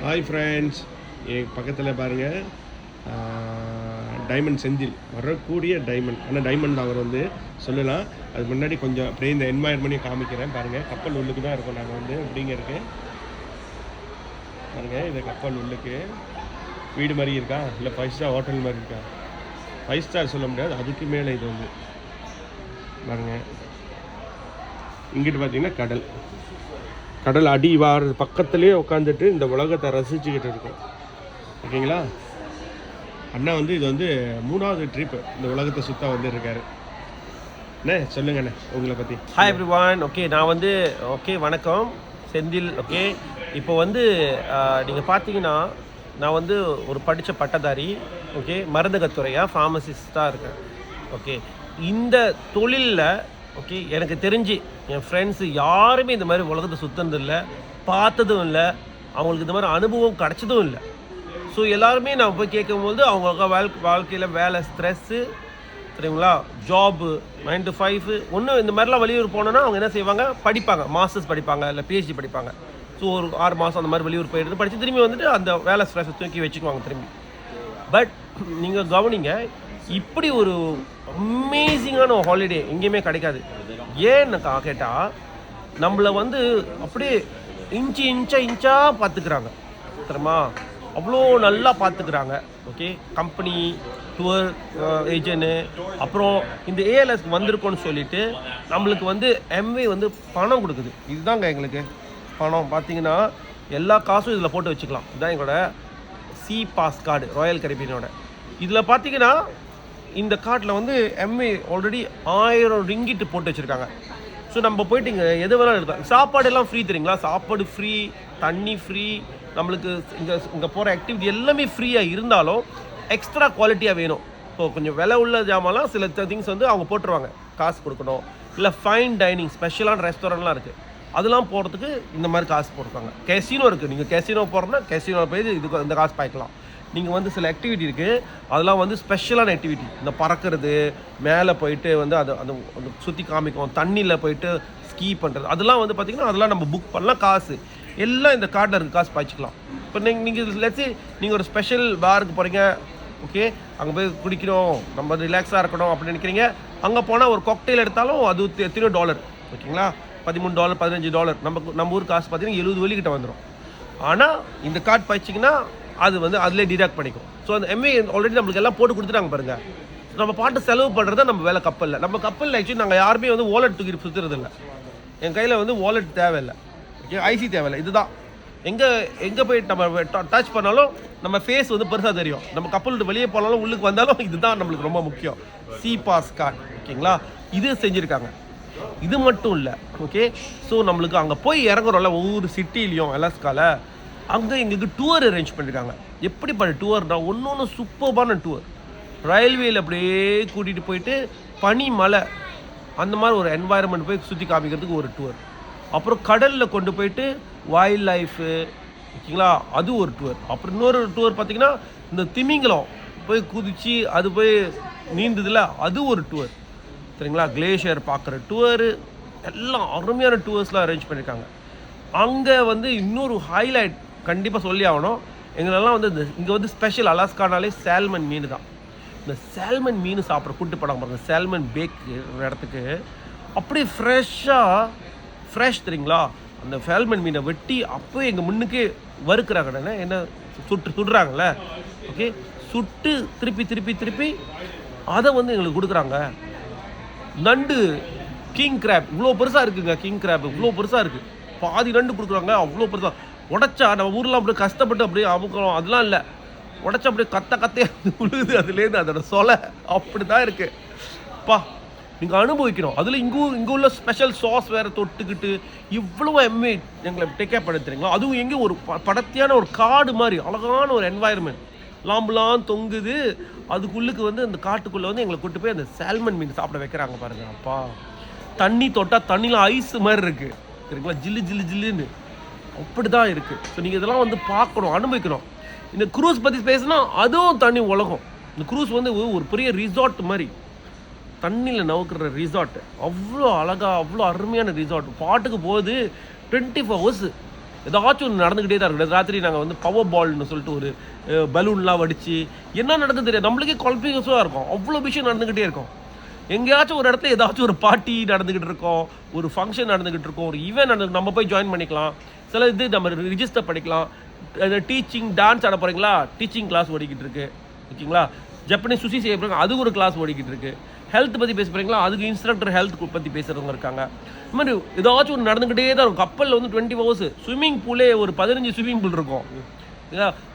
Hi friends, என் பக்கத்தில் பாருங்கள் diamond Senthil வரக்கூடிய டைமண்ட். ஆனால் டைமண்ட் அவர் வந்து சொல்லலாம். அது முன்னாடி கொஞ்சம் அப்படியே இந்த என்வாயர்மெண்ட்டையும் காமிக்கிறேன் பாருங்கள். கப்பல் உள்ளுக்கு தான் இருக்கோம் நாங்கள் வந்து. எப்படிங்க இருக்கு பாருங்கள். இந்த கப்பல் உள்ளுக்கு வீடு மாதிரி இருக்கா, இல்லை 5 ஸ்டார் ஹோட்டல் மாதிரி இருக்கா? 5 ஸ்டார் சொல்ல முடியாது, அதுக்கு மேலே இது வந்து பாருங்கள். இங்கிட்டு பார்த்தீங்கன்னா கடல் அடி வார பக்கத்துலேயே உட்காந்துட்டு இந்த உலகத்தை ரசிச்சுக்கிட்டு இருக்கோம். ஓகேங்களா? அண்ணா வந்து இது வந்து 3வது ட்ரிப்பு இந்த உலகத்தை சுற்ற வந்து இருக்காரு. அண்ணே சொல்லுங்கண்ணே உங்களை பற்றி. Hi everyone. ஓகே, நான் வந்து வணக்கம் செந்தில். ஓகே, இப்போ வந்து நீங்கள் பார்த்தீங்கன்னா நான் வந்து ஒரு படித்த பட்டதாரி. ஓகே, மருந்தகத்துறையாக ஃபார்மசிஸ்டாக இருக்கேன். ஓகே, இந்த தொழிலில் ஓகே எனக்கு தெரிஞ்சு என் ஃப்ரெண்ட்ஸு யாருமே இந்த மாதிரி உலகத்தை சுற்றுனது இல்லை, பார்த்ததும் இல்லை, அவங்களுக்கு இந்த மாதிரி அனுபவம் கிடச்சதும் இல்லை. ஸோ எல்லாருமே நான் போய் கேட்கும்போது அவங்க வாழ்க்கையில் வேலை ஸ்ட்ரெஸ்ஸு, சரிங்களா, ஜாபு 9 to 5 ஒன்றும் இந்த மாதிரிலாம் வெளியூர் போனோன்னா அவங்க என்ன செய்வாங்க, படிப்பாங்க, மாஸ்டர்ஸ் படிப்பாங்க, இல்லை PhD படிப்பாங்க. ஸோ ஒரு 6 மாதம் அந்த மாதிரி வெளியூர் போயிட்டு படித்து திரும்பி வந்துட்டு அந்த வேலை ஸ்ட்ரெஸ்ஸை தூக்கி வச்சுக்குவாங்க திரும்பி. பட் நீங்கள் கவனிங்க, இப்படி ஒரு அமேசிங்கான ஒரு ஹாலிடே எங்கேயுமே கிடைக்காது. ஏன்னு கேட்டால் நம்மளை வந்து அப்படியே இன்ச்சாக பார்த்துக்கிறாங்க, தெரியுமா? அவ்வளோ நல்லா பார்த்துக்கிறாங்க. ஓகே, கம்பெனி, டூர் ஏஜென்ட்டு, அப்புறம் இந்த ஏஎல்எஸ்க்கு வந்திருக்கோன்னு சொல்லிட்டு நம்மளுக்கு வந்து எம்வே வந்து பணம் கொடுக்குது. இதுதாங்க எங்களுக்கு பணம். பார்த்தீங்கன்னா எல்லா காசும் இதில் போட்டு வச்சுக்கலாம். இதுதான் எங்களோட சி பாஸ் கார்டு, ராயல் கரீபியனோட. இதில் பார்த்தீங்கன்னா இந்த கார்டில் வந்து எம்ஏ ஆல்ரெடி 1000 ரிங்கிட்டு போட்டு வச்சுருக்காங்க. ஸோ நம்ம போயிட்டு இங்கே எது வேணாலும் எடுக்கலாம். சாப்பாடு எல்லாம் ஃப்ரீ, தெரியுங்களா? சாப்பாடு ஃப்ரீ, தண்ணி ஃப்ரீ, நம்மளுக்கு இங்கே போகிற ஆக்டிவிட்டி எல்லாமே ஃப்ரீயாக இருந்தாலும் எக்ஸ்ட்ரா குவாலிட்டியாக வேணும். இப்போ கொஞ்சம் விலை உள்ள ஜாமான்லாம் சில திங்ஸ் வந்து அவங்க போட்டுருவாங்க, காசு கொடுக்கணும். இல்லை ஃபைன் டைனிங் ஸ்பெஷலான ரெஸ்டாரண்ட்லாம் இருக்குது, அதெல்லாம் போகிறதுக்கு இந்த மாதிரி காசு போட்டுருக்காங்க. கெசினோ இருக்குது, நீங்கள் கெசினோ போகிறோம்னா கெசினோ போய் இதுக்கு இந்த காசு பாய்க்கலாம். நீங்கள் வந்து சில ஆக்டிவிட்டி இருக்குது, அதெல்லாம் வந்து ஸ்பெஷலான ஆக்டிவிட்டி. இந்த பறக்கிறது, மேலே போயிட்டு வந்து அதை சுற்றி காமிக்கும், தண்ணியில் போயிட்டு ஸ்கீ பண்ணுறது, அதெல்லாம் வந்து பார்த்திங்கன்னா அதெல்லாம் நம்ம புக் பண்ணலாம். காசு எல்லாம் இந்த கார்டில் இருக்குது, காசு பாய்ச்சிக்கலாம். இப்போ நீங்கள் லெட்ஸே நீங்கள் ஒரு ஸ்பெஷல் பாருக்கு போகிறீங்க, ஓகே, அங்கே போய் குடிக்கணும், நம்ம ரிலாக்ஸாக இருக்கணும் அப்படின்னு நினைக்கிறீங்க. அங்கே போனால் ஒரு காக்டெயில் எடுத்தாலும் அது எத்தனையோ $, ஓகேங்களா? $13, $15. நம்ம ஊர் காசு பார்த்தீங்கன்னா 70 வெள்ளி கிட்ட வந்துடும். ஆனால் இந்த கார்டு பாய்ச்சிங்கன்னா அது வந்து அதிலே டிடாக்ட் பண்ணிக்கும். ஸோ அந்த எம்ஏ ஆல்ரெடி நம்மளுக்கு எல்லாம் போட்டு கொடுத்துட்டாங்க பாருங்கள். நம்ம பாட்டு செலவு பண்ணுறத நம்ம வேலை கப்பலில். நம்ம கப்பலில் ஆக்சுவலி நாங்கள் யாருமே வந்து வாலெட் தூக்கி சுற்றுறது இல்லை. என் கையில் வந்து வாலெட் தேவையில்லை, ஓகே, ஐசி தேவையில்லை. இதுதான் எங்கே போய் நம்ம டச் பண்ணாலும் நம்ம ஃபேஸ் வந்து பெருசாக தெரியும். நம்ம கப்பல் விட்டு வெளியே போனாலும் உள்ளுக்கு வந்தாலும் இதுதான் நம்மளுக்கு ரொம்ப முக்கியம், சி பாஸ் கார்டு. ஓகேங்களா? இது செஞ்சுருக்காங்க. இது மட்டும் இல்லை, ஓகே. ஸோ நம்மளுக்கு அங்கே போய் இறங்குறோம்ல ஒவ்வொரு சிட்டிலையும் அலாஸ்காவில், அங்கே எங்களுக்கு டூர் அரேஞ்ச் பண்ணியிருக்காங்க. எப்படிப்பட்ட டூர்னா ஒன்று சூப்பர்பான டூர். ரயில்வேயில் அப்படியே கூட்டிகிட்டு போயிட்டு பனி மலை அந்த மாதிரி ஒரு என்வாயர்மெண்ட் போய் சுற்றி காமிக்கிறதுக்கு ஒரு டூர். அப்புறம் கடலில் கொண்டு போயிட்டு வைல்ட் லைஃபு, ஓகேங்களா, அது ஒரு டூர். அப்புறம் இன்னொரு டூர் பார்த்திங்கன்னா இந்த திமிங்கலம் போய் குதித்து அது போய் நீந்ததில்ல, அது ஒரு டூர், சரிங்களா? கிளேஷியர் பார்க்குற டூரு, எல்லாம் அருமையான டூர்ஸ்லாம் அரேஞ்ச் பண்ணியிருக்காங்க. அங்கே வந்து இன்னொரு ஹைலைட் கண்டிப்பாக சொல்லி ஆகணும். எங்களெல்லாம் வந்து இங்கே வந்து ஸ்பெஷல் அலாஸ்கானாலே சால்மன் மீன் தான். இந்த சால்மன் மீன் சாப்பிட்ற கூட்டு படம் பாருங்கள், சால்மன் பேக் இடத்துக்கு அப்படியே ஃப்ரெஷ், தெரியுங்களா? அந்த சால்மன் மீனை வெட்டி அப்போயே எங்கள் முன்னுக்கே வறுக்கிறாங்க. என்ன சுடுறாங்கல்ல, ஓகே, சுட்டு திருப்பி அதை வந்து எங்களுக்கு கொடுக்குறாங்க. நண்டு, கிங் கிராப் இவ்வளோ பெருசாக இருக்குங்க. கிங் கிராப் இவ்வளோ பெருசாக இருக்குது. பாதி நண்டு கொடுக்குறாங்க, அவ்வளோ பெருசாக. உடச்சா நம்ம ஊரில் அப்படியே கஷ்டப்பட்டு அப்படியே அமுக்கிறோம், அதெல்லாம் இல்லை. உடச்சா அப்படியே கத்தையே உழுகுது, அதுலேருந்து அதோட சொலை அப்படி தான் இருக்குது. பா, நீங்கள் அனுபவிக்கணும். அதில் இங்கே உள்ள ஸ்பெஷல் சாஸ் வேறு தொட்டுக்கிட்டு இவ்வளோ எம்ஏ எங்களை டேக்கேர் படுத்துறீங்களா? அதுவும் எங்கே ஒரு படத்தியான ஒரு காடு மாதிரி அழகான ஒரு என்வாயர்மெண்ட், லாம்புலாம் தொங்குது. அதுக்குள்ளுக்கு வந்து அந்த காட்டுக்குள்ளே வந்து எங்களை கூட்டு போய் அந்த சால்மன் மீன் சாப்பிட வைக்கிறாங்க பாருங்கள். அப்பா, தண்ணி தொட்டால் தண்ணியில் ஐஸ் மாதிரி இருக்குது, சரிங்களா? ஜில்லுன்னு அப்படி தான் இருக்குது. ஸோ நீங்கள் இதெல்லாம் வந்து பார்க்கணும், அனுபவிக்கணும். இந்த க்ரூஸ் பற்றி பேசினா அதுவும் தண்ணி உலகம். இந்த க்ரூஸ் வந்து ஒரு பெரிய ரிசார்ட் மாதிரி, தண்ணியில் நவுக்கிற ரிசார்ட், அவ்வளோ அழகாக, அவ்வளோ அருமையான ரிசார்ட். பாட்டுக்கு போகுது 24 hours. ஏதாச்சும் ஒன்று நடந்துக்கிட்டே தான் இருக்கும். ராத்திரி நாங்கள் வந்து பவர் பால்னு சொல்லிட்டு ஒரு பலூன்லாம் வடித்து என்ன நடக்குது தெரியாது, நம்மளுக்கே கான்ஃபிகஸாக இருக்கும். அவ்வளோ விஷயம் நடந்துக்கிட்டே இருக்கும். எங்கேயாச்சும் ஒரு இடத்துல ஏதாச்சும் ஒரு பார்ட்டி நடந்துக்கிட்டு இருக்கோம், ஒரு ஃபங்க்ஷன் நடந்துக்கிட்டு இருக்கோம், ஒரு ஈவெண்ட் நடந்து நம்ம போய் ஜாயின் பண்ணிக்கலாம். சில இது நம்ம ரிஜிஸ்டர் பண்ணிக்கலாம். டீச்சிங் டான்ஸ் ஆட போகிறீங்களா, டீச்சிங் கிளாஸ் ஓடிக்கிட்டு இருக்கு. ஓகேங்களா, ஜப்பனீஸ் சுஷி செய்ய போகிறீங்க, அதுக்கு ஒரு கிளாஸ் ஓடிக்கிட்டு இருக்கு. ஹெல்த் பற்றி பேச போகிறீங்களா, அதுக்கு இன்ஸ்ட்ரக்டர் ஹெல்த் பற்றி பேசுகிறவங்க இருக்காங்க. இந்த மாதிரி ஏதாச்சும் ஒன்று நடந்துக்கிட்டே தான் இருக்கும். கப்பலில் வந்து 20 hours. ஸ்விம்மிங் பூலே ஒரு 15 ஸ்விம்மிங் பூல் இருக்கும்.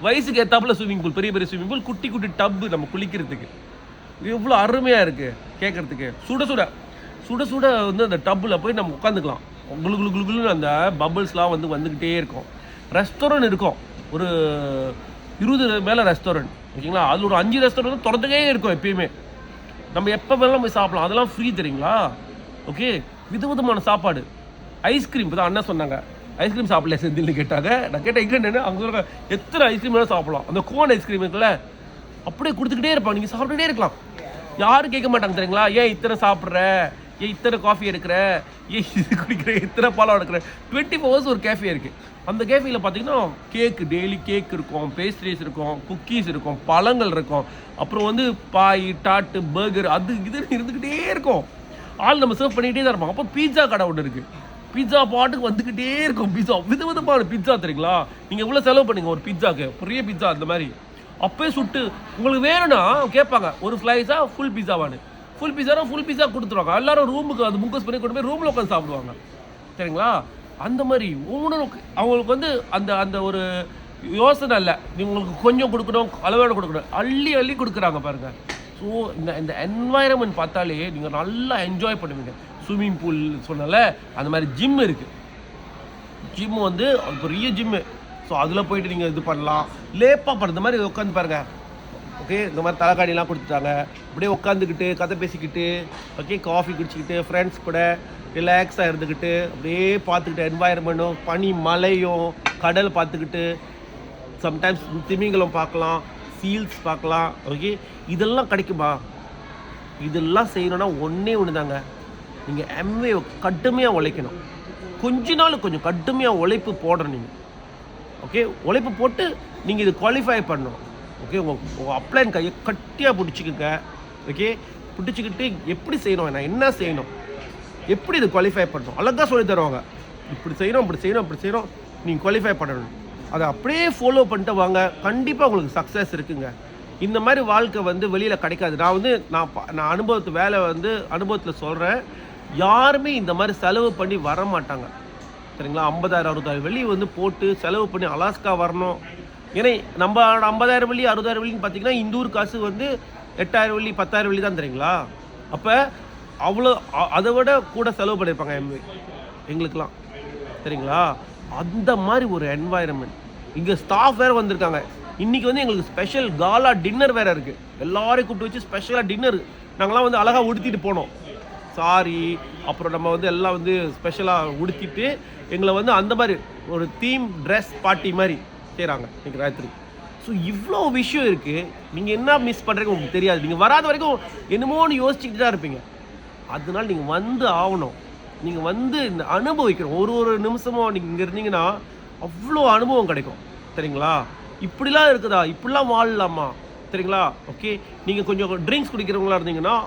வயசுக்கு ஏற்றாப்புல ஸ்விம்மிங் பூல், பெரிய பெரிய ஸ்விம்மிங் பூல், குட்டி குட்டி டப்பு நம்ம குளிக்கிறதுக்கு. எவ்வளோ அருமையாக இருக்குது கேட்குறதுக்கு. சுட சுட சுட சுட வந்து அந்த டப்பில் போய் நம்ம உட்காந்துக்கலாம். குளு குளு குளு குளுன்னு அந்த பபிள்ஸ்லாம் வந்து வந்துக்கிட்டே இருக்கும். ரெஸ்டாரண்ட் இருக்கும், ஒரு 20 மேலே ரெஸ்டாரண்ட். ஓகேங்களா, அதில் ஒரு 5 ரெஸ்டாரண்ட் திறந்துட்டே இருக்கும் எப்பயுமே. நம்ம எப்போ வேணாலும் போய் சாப்பிடலாம், அதெல்லாம் ஃப்ரீ தெரியுங்களா. ஓகே, விதவிதமான சாப்பாடு. ஐஸ்கிரீம் இப்போ தான் அண்ணா சொன்னாங்க, ஐஸ்கிரீம் சாப்பிடல செந்தில்னு கேட்டாங்க. நான் கேட்டேன் எங்கே என்ன, அவங்க சொல்லுங்க எத்தனை ஐஸ்கிரீம் வேணாலும் சாப்பிடலாம். அந்த கோன் ஐஸ்கிரீம் இருக்குல்ல, அப்படியே கொடுத்துக்கிட்டே இருப்பாங்க, நீங்கள் சாப்பிட்டுட்டே இருக்கலாம். யாரும் கேட்க மாட்டாங்க தெரியுங்களா, ஏன் இத்தனை சாப்பிட்ற, ஏன் இத்தனை காஃபி எடுக்கிற, ஏன் இது குடிக்கிற, இத்தனை பாலம் எடுக்கிற. 24 hours ஒரு கேஃபே இருக்குது. அந்த கேஃபேயில் பார்த்தீங்கன்னா கேக்கு, டெய்லி கேக் இருக்கும், பேஸ்ட்ரீஸ் இருக்கும், குக்கீஸ் இருக்கும், பழங்கள் இருக்கும், அப்புறம் வந்து பாய் டாட்டு பர்கர் அது இதுன்னு இருந்துக்கிட்டே இருக்கும். ஆள் நம்ம சர்வ் பண்ணிக்கிட்டே தான் இருப்பாங்க. அப்போ பீட்சா கடை ஒன்று இருக்குது. பீட்சா பாட்டுக்கு வந்துக்கிட்டே இருக்கும். பீட்சா விதவிதமான பீட்சா தெரியுங்களா. நீங்கள் எவ்வளோ செலவு பண்ணுங்க ஒரு பீட்சாக்கு, பெரிய பீட்சா அந்த மாதிரி அப்போயே சுட்டு. உங்களுக்கு வேணும்னா கேட்பாங்க ஒரு ஸ்லைஸாக ஃபுல் பீஸாவானு. ஃபுல் பீஸானா ஃபுல் பீஸா கொடுத்துருவாங்க. எல்லாரும் ரூமுக்கு அது முக்கஸ் பண்ணி கொண்டு போய் ரூமில் உட்காந்து சாப்பிடுவாங்க சரிங்களா. அந்த மாதிரி ஒவ்வொன்றும் அவங்களுக்கு வந்து அந்த அந்த ஒரு யோசனை இல்லை, உங்களுக்கு கொஞ்சம் கொடுக்கணும், அளவோட கொடுக்கணும், அள்ளி அள்ளி கொடுக்குறாங்க பாருங்கள். ஸோ இந்த என்வாயரன்மெண்ட் பார்த்தாலே நீங்கள் நல்லா என்ஜாய் பண்ணுவீங்க. ஸ்விம்மிங் பூல் சொன்னால அந்த மாதிரி ஜிம் இருக்குது. ஜிம் வந்து பெரிய ஜிம்மு. ஸோ அதில் போயிட்டு நீங்கள் இது பண்ணலாம். லேப்பாக பண்ணுற மாதிரி உட்காந்து பாருங்கள். ஓகே, இந்த மாதிரி தலைக்காடிலாம் கொடுத்துட்டாங்க. அப்படியே உட்காந்துக்கிட்டு கதை பேசிக்கிட்டு, ஓகே, காஃபி குடிச்சிக்கிட்டு ஃப்ரெண்ட்ஸ் கூட ரிலாக்ஸாக இருந்துக்கிட்டு அப்படியே பார்த்துக்கிட்டு என்வாயர்மெண்ட்டும், பனி மலையும், கடல் பார்த்துக்கிட்டு, சம்டைம்ஸ் திமிங்கலம் பார்க்கலாம், சீல்ஸ் பார்க்கலாம். ஓகே, இதெல்லாம் கிடைக்குமா? இதெல்லாம் செய்யணுன்னா ஒன்றே ஒன்று தாங்க, நீங்கள் எம்வே கடுமையாக உழைக்கணும். கொஞ்ச நாள் கொஞ்சம் கடுமையாக உழைப்பு போடுறோம் நீங்கள். ஓகே, உழைப்பு போட்டு நீங்கள் இது குவாலிஃபை பண்ணணும். ஓகே, உங்கள் அப்ளைன் கையை கட்டியாக பிடிச்சிக்கங்க. ஓகே, பிடிச்சிக்கிட்டு எப்படி செய்யணும், நான் என்ன செய்யணும், எப்படி இது குவாலிஃபை பண்ணணும் அழகாக சொல்லி தருவாங்க. இப்படி செய்யணும், இப்படி செய்யணும், இப்படி செய்யணும், நீங்கள் குவாலிஃபை பண்ணணும். அதை அப்படியே ஃபாலோ பண்ணிட்டு வாங்க, கண்டிப்பாக உங்களுக்கு சக்ஸஸ் இருக்குங்க. இந்த மாதிரி வாழ்க்கை வந்து வெளியில் கிடைக்காது. நான் வந்து நான் அனுபவத்தில் சொல்கிறேன், யாருமே இந்த மாதிரி செலவு பண்ணி வர மாட்டாங்க சரிங்களா. 50,000 60,000 வெள்ளி வந்து போட்டு செலவு பண்ணி அலாஸ்கா வரணும். ஏன்னா நம்ம 50,000 வெள்ளி 60,000 வெள்ளின்னு பார்த்தீங்கன்னா இந்த ஊர் காசு வந்து 8,000 வெள்ளி 10,000 வெள்ளி தான் தெரியுங்களா. அப்போ அவ்வளோ அதை விட கூட செலவு பண்ணியிருப்பாங்க எங்களுக்கெல்லாம் சரிங்களா. அந்த மாதிரி ஒரு என்வாயரன்மெண்ட். இங்கே ஸ்டாஃப் வேறு வந்திருக்காங்க. இன்றைக்கி வந்து எங்களுக்கு ஸ்பெஷல் காலா டின்னர் வேறு இருக்குது. எல்லோரையும் கூப்பிட்டு வச்சு ஸ்பெஷலாக டின்னர் நாங்களாம் வந்து அழகாக உடுத்திட்டு போனோம். சாரி, அப்புறம் நம்ம வந்து எல்லாம் வந்து ஸ்பெஷலாக உடுத்திட்டு எங்களை வந்து அந்த மாதிரி ஒரு தீம் ட்ரெஸ் பார்ட்டி மாதிரி செய்கிறாங்க இன்றைக்கி ராத்திரி. ஸோ இவ்வளோ விஷயம் இருக்குது. நீங்கள் என்ன மிஸ் பண்ணுறீங்க உங்களுக்கு தெரியாது. நீங்கள் வராத வரைக்கும் என்னமோன்னு யோசிச்சுக்கிட்டு தான் இருப்பீங்க. அதனால நீங்கள் வந்து ஆகணும். நீங்கள் வந்து இந்த அனுபவிக்கணும். ஒரு நிமிஷமும் நீங்கள் இங்கே இருந்தீங்கன்னா அவ்வளோ அனுபவம் கிடைக்கும் சரிங்களா. இப்படிலாம் இருக்குதா, இப்படிலாம் வாழலாமா சரிங்களா. ஓகே, நீங்கள் கொஞ்சம் ட்ரிங்க்ஸ் குடிக்கிறவங்களா இருந்தீங்கன்னா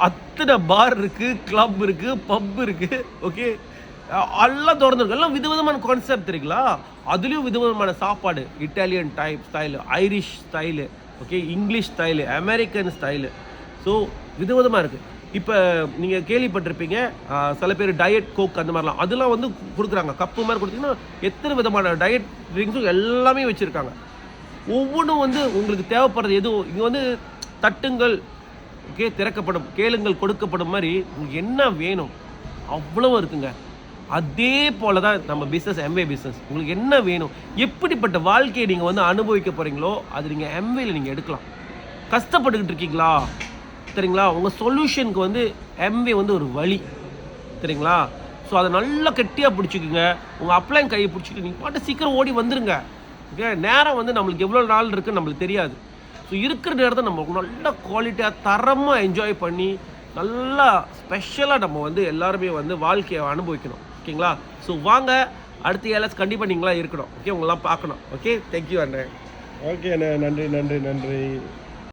அத்தனை பார் இருக்குது, கிளப் இருக்குது, பப் இருக்குது. ஓகே, எல்லாம் திறந்துருக்கு. எல்லாம் விதவிதமான கான்செப்ட் தெரியுங்களா. அதுலேயும் விதவிதமான சாப்பாடு, Italian style, Irish style, okay, English style, American style. So விதவிதமாக இருக்குது. இப்போ நீங்கள் கேள்விப்பட்டிருப்பீங்க சில பேர் டயட் கோக் அந்த மாதிரிலாம் அதெல்லாம் வந்து கொடுக்குறாங்க. கப்பு மாதிரி கொடுத்தீங்கன்னா எத்தனை விதமான டயட் ட்ரிங்க்ஸும் எல்லாமே வச்சுருக்காங்க. ஒவ்வொன்றும் வந்து உங்களுக்கு தேவைப்படுறது எதுவும் இங்கே வந்து தட்டுங்கள், ஓகே, திறக்கப்படும், கேளுங்கள் கொடுக்கப்படும் மாதிரி உங்களுக்கு என்ன வேணும் அவ்வளோ இருக்குங்க. அதே போல தான் நம்ம பிஸ்னஸ், எம்வே பிஸ்னஸ். உங்களுக்கு என்ன வேணும், எப்படிப்பட்ட வாழ்க்கையை நீங்கள் வந்து அனுபவிக்க போகிறீங்களோ அது நீங்கள் எம்வேயில் நீங்கள் எடுக்கலாம். கஷ்டப்பட்டுக்கிட்டு இருக்கீங்களா சரிங்களா, உங்கள் சொல்யூஷனுக்கு வந்து எம்வே வந்து ஒரு வழி சரிங்களா. ஸோ அதை நல்லா கெட்டியாக பிடிச்சிக்குங்க. உங்கள் அப்ளைன் கையை பிடிச்சிட்டு நீங்கள் பாட்டு சீக்கிரம் ஓடி வந்துடுங்க. ஓகே, நேரம் வந்து நம்மளுக்கு எவ்வளோ நாள் இருக்குன்னு நம்மளுக்கு தெரியாது. ஸோ இருக்கிற நேரத்தை நம்ம நல்லா குவாலிட்டியாக தரமாக என்ஜாய் பண்ணி நல்லா ஸ்பெஷலாக நம்ம வந்து எல்லாருமே வந்து வாழ்க்கையை அனுபவிக்கணும். ஓகேங்களா. ஸோ வாங்க அடுத்த ஏலஸ் கண்டிப்பாக நீங்களாம் இருக்கணும். ஓகே, உங்களெலாம் பார்க்கணும். ஓகே, தேங்க்யூ அண்ணே. ஓகே அண்ணே, நன்றி நன்றி நன்றி.